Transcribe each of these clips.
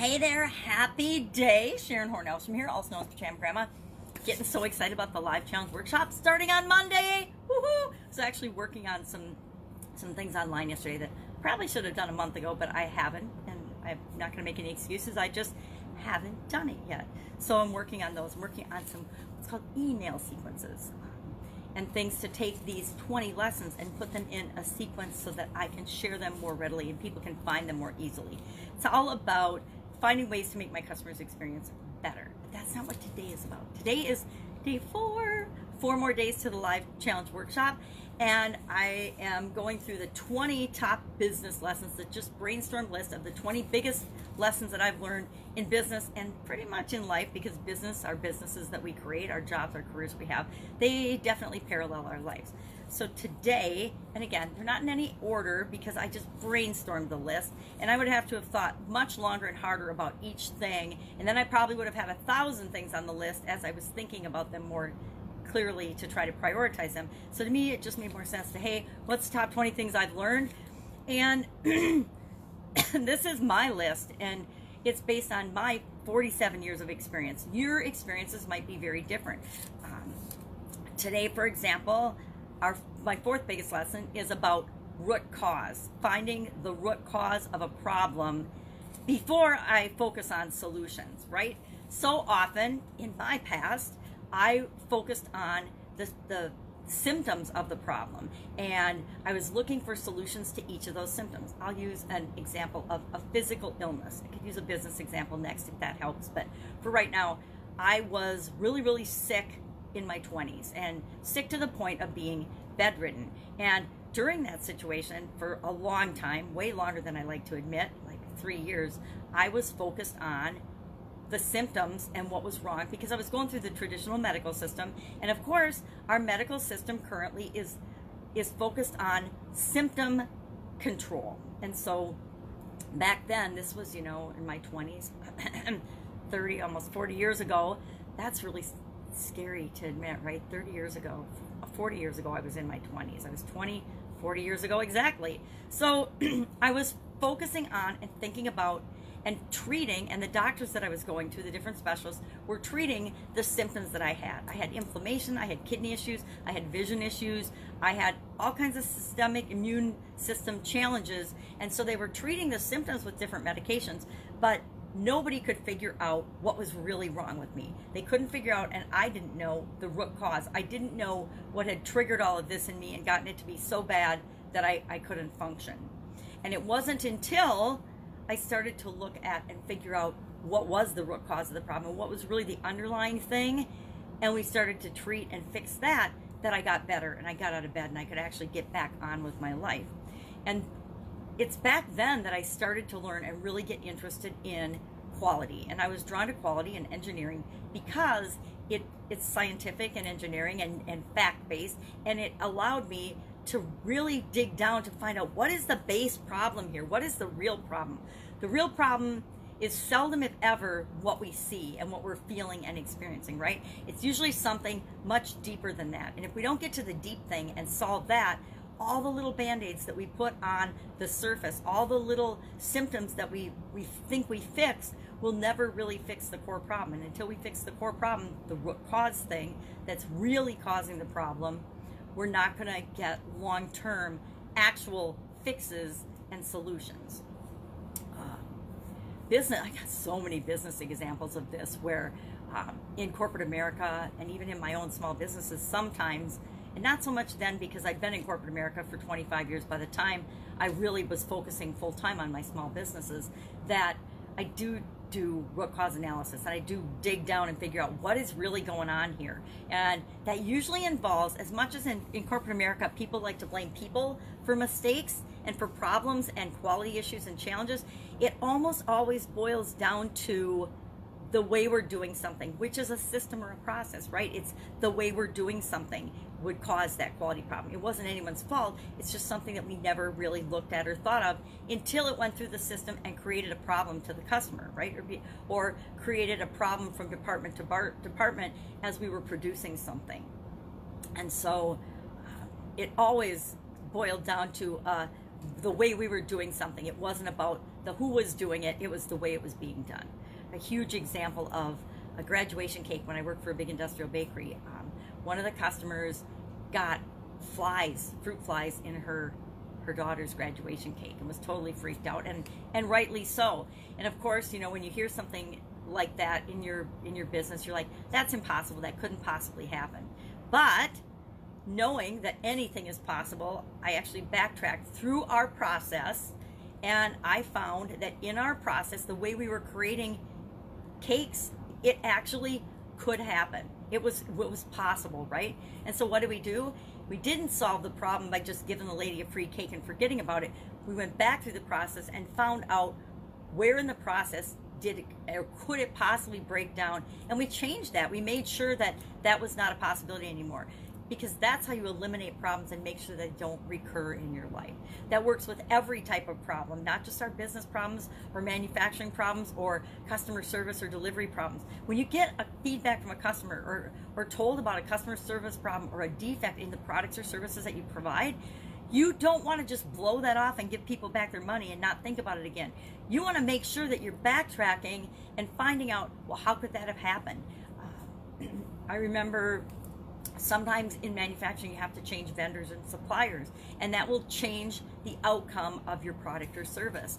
Hey there, happy day. Sharon Horn-Elsham here, also known as Pajama Grandma. Getting so excited about the live challenge workshop starting on Monday. Woohoo! I was actually working on some things online yesterday that probably should have done a month ago, but I haven't, and I'm not going to make any excuses. I just haven't done it yet. So I'm working on those. I'm working on some what's called email sequences and things to take these 20 lessons and put them in a sequence so that I can share them more readily and people can find them more easily. It's all about finding ways to make my customers' experience better. But that's not what today is about. Today is day 4. 4 more days to the live challenge workshop, and I am going through the 20 top business lessons, that just brainstorm list of the 20 biggest lessons that I've learned in business and pretty much in life, because our businesses that we create, our jobs, our careers we have, they definitely parallel our lives. So today, and again, they're not in any order because I just brainstormed the list, and I would have to have thought much longer and harder about each thing, and then I probably would have had 1,000 things on the list as I was thinking about them more clearly to try to prioritize them. So to me, it just made more sense to, hey, what's the top 20 things I've learned? And this is my list, and it's based on my 47 years of experience. Your experiences might be very different. Today, for example, my 4th biggest lesson is about root cause, finding the root cause of a problem before I focus on solutions, right? So often in my past, I focused on the symptoms of the problem, and I was looking for solutions to each of those symptoms. I'll use an example of a physical illness. I could use a business example next if that helps, but for right now, I was really, really sick in my 20s, and sick to the point of being bedridden. And during that situation, for a long time, way longer than I like to admit, like 3 years, I was focused on the symptoms and what was wrong, because I was going through the traditional medical system, and of course our medical system currently is focused on symptom control. And so back then, this was, in my 20s, 30, almost 40 years ago. That's really scary to admit, right? 30 years ago, 40 years ago, I was in my 20s. I was 20, 40 years ago exactly. So I was focusing on and thinking about and treating, and the doctors that I was going to, the different specialists, were treating the symptoms that I had. I had inflammation, I had kidney issues, I had vision issues, I had all kinds of systemic immune system challenges, and so they were treating the symptoms with different medications, but nobody could figure out what was really wrong with me. They couldn't figure out, and I didn't know the root cause. I didn't know what had triggered all of this in me and gotten it to be so bad that I couldn't function. And it wasn't until I started to look at and figure out what was the root cause of the problem, what was really the underlying thing, and we started to treat and fix that I got better, and I got out of bed and I could actually get back on with my life. And it's back then that I started to learn and really get interested in quality. And I was drawn to quality and engineering because it's scientific and engineering and fact-based, and it allowed me to really dig down to find out what is the base problem here. What is the real problem? The real problem is seldom, if ever, what we see and what we're feeling and experiencing, right? It's usually something much deeper than that. And if we don't get to the deep thing and solve that, all the little band-aids that we put on the surface, all the little symptoms that we think we fixed, will never really fix the core problem. And until we fix the core problem, the root cause thing that's really causing the problem, we're not going to get long-term actual fixes and solutions. Business, I got so many business examples of this where in corporate America and even in my own small businesses sometimes, and not so much then because I've been in corporate America for 25 years, by the time I really was focusing full-time on my small businesses, that I do root cause analysis, and I do dig down and figure out what is really going on here. And that usually involves, as much as in corporate America, people like to blame people for mistakes and for problems and quality issues and challenges, it almost always boils down to the way we're doing something, which is a system or a process, right? It's the way we're doing something would cause that quality problem. It wasn't anyone's fault. It's just something that we never really looked at or thought of until it went through the system and created a problem to the customer, right? Or created a problem from department to department as we were producing something. And so it always boiled down to the way we were doing something. It wasn't about who was doing it, it was the way it was being done. A huge example of a graduation cake when I worked for a big industrial bakery. One of the customers got fruit flies in her daughter's graduation cake and was totally freaked out, and rightly so. And of course, you know, when you hear something like that in your business, you're like, that's impossible, that couldn't possibly happen. But knowing that anything is possible, I actually backtracked through our process, and I found that in our process, the way we were creating cakes, it actually could happen. It was possible, right? And so what did we do? We didn't solve the problem by just giving the lady a free cake and forgetting about it. We went back through the process and found out where in the process could it possibly break down, and we changed that. We made sure that that was not a possibility anymore, because that's how you eliminate problems and make sure they don't recur in your life. That works with every type of problem, not just our business problems or manufacturing problems or customer service or delivery problems. When you get a feedback from a customer or told about a customer service problem or a defect in the products or services that you provide, you don't want to just blow that off and give people back their money and not think about it again. You want to make sure that you're backtracking and finding out, well, how could that have happened? I remember sometimes in manufacturing you have to change vendors and suppliers, and that will change the outcome of your product or service.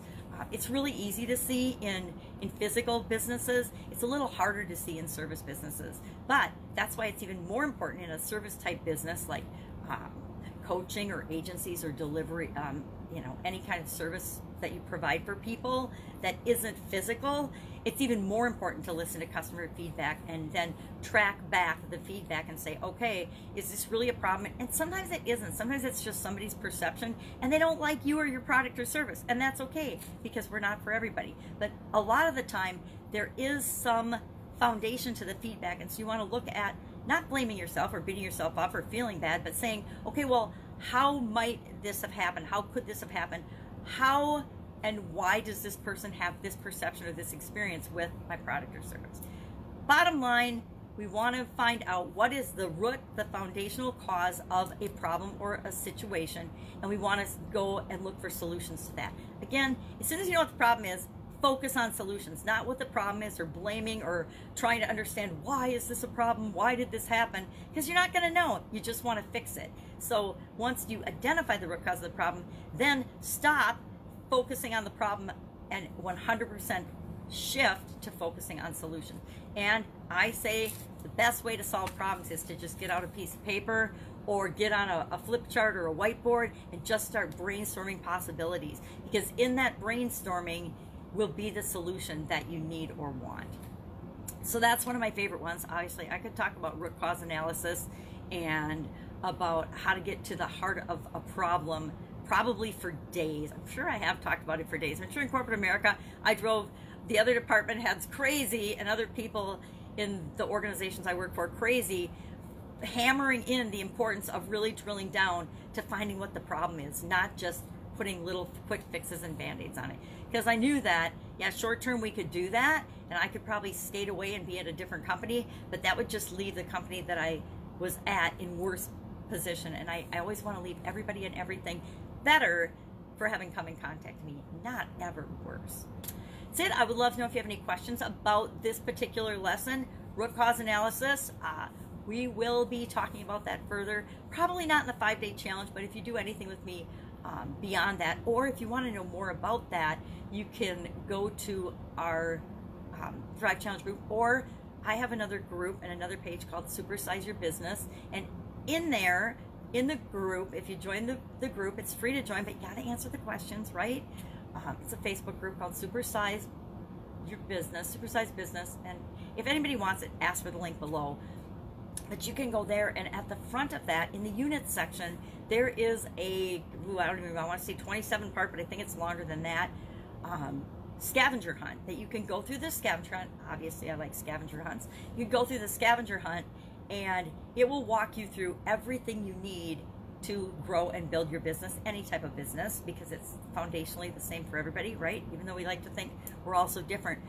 It's really easy to see in physical businesses. It's a little harder to see in service businesses, but that's why it's even more important in a service type business like coaching or agencies or delivery, you know, any kind of service that you provide for people that isn't physical. It's even more important to listen to customer feedback and then track back the feedback and say, okay, is this really a problem? And sometimes it isn't. Sometimes it's just somebody's perception and they don't like you or your product or service, and that's okay because we're not for everybody. But a lot of the time there is some foundation to the feedback, and so you want to look at not blaming yourself or beating yourself up or feeling bad, but saying, okay, well, how might this have happened? How could this have happened? How and why does this person have this perception or this experience with my product or service? Bottom line, we want to find out what is the root, the foundational cause of a problem or a situation, and we want to go and look for solutions to that. Again, as soon as you know what the problem is, focus on solutions, not what the problem is or blaming or trying to understand why is this a problem, why did this happen, because you're not going to know. You just want to fix it. So once you identify the root cause of the problem, then stop focusing on the problem and 100% shift to focusing on solutions. And I say the best way to solve problems is to just get out a piece of paper or get on a flip chart or a whiteboard and just start brainstorming possibilities, because in that brainstorming will be the solution that you need or want. So that's one of my favorite ones. Obviously, I could talk about root cause analysis and about how to get to the heart of a problem probably for days. I'm sure I have talked about it for days. I'm sure in corporate America, I drove the other department heads crazy and other people in the organizations I work for crazy, hammering in the importance of really drilling down to finding what the problem is, not just putting little quick fixes and band-aids on it. Because I knew that, yeah, short term we could do that, and I could probably skate away and be at a different company, but that would just leave the company that I was at in worse position. And I always want to leave everybody and everything better for having come in contact with me, not ever worse. That's it. I would love to know if you have any questions about this particular lesson, root cause analysis. We will be talking about that further, probably not in the 5-day challenge, but if you do anything with me beyond that, or if you want to know more about that, you can go to our Thrive Challenge group, or I have another group and another page called Supersize Your Business, and in there, in the group, if you join the group, it's free to join, but you got to answer the questions, right? It's a Facebook group called Supersize Your Business, Supersize Business, and if anybody wants it, ask for the link below. But you can go there, and at the front of that, in the units section, there is I want to say 27-part, but I think it's longer than that, scavenger hunt that you can go through. The scavenger hunt, obviously I like scavenger hunts. You can go through the scavenger hunt, and it will walk you through everything you need to grow and build your business, any type of business, because it's foundationally the same for everybody, right? Even though we like to think we're all so different,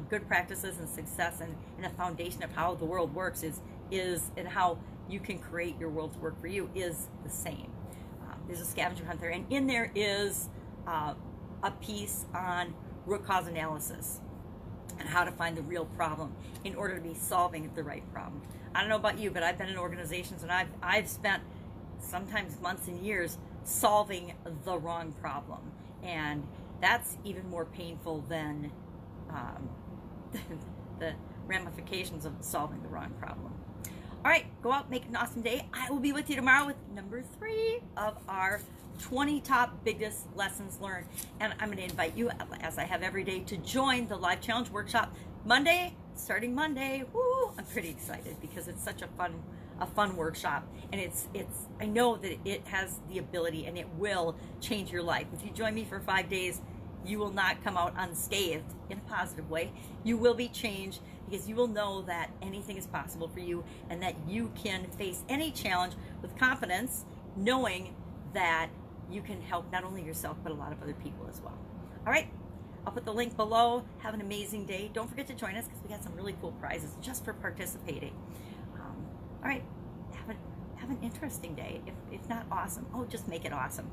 good practices and success and a foundation of how the world works is and how you can create your world to work for you is the same. There's a scavenger hunt there, and in there is a a piece on root cause analysis and how to find the real problem in order to be solving the right problem. I don't know about you, but I've been in organizations and I've spent sometimes months and years solving the wrong problem, and that's even more painful than the ramifications of solving the wrong problem. All right, go out, make it an awesome day. I will be with you tomorrow with number 3 of our 20 top biggest lessons learned. And I'm going to invite you, as I have every day, to join the Live Challenge Workshop Monday, starting Monday. Woo! I'm pretty excited because it's such a fun workshop, and I know that it has the ability and it will change your life. If you join me for 5 days, you will not come out unscathed in a positive way. You will be changed because you will know that anything is possible for you and that you can face any challenge with confidence, knowing that you can help not only yourself but a lot of other people as well. All right, I'll put the link below. Have an amazing day. Don't forget to join us because we got some really cool prizes just for participating. All right, have an interesting day. If not awesome, just make it awesome.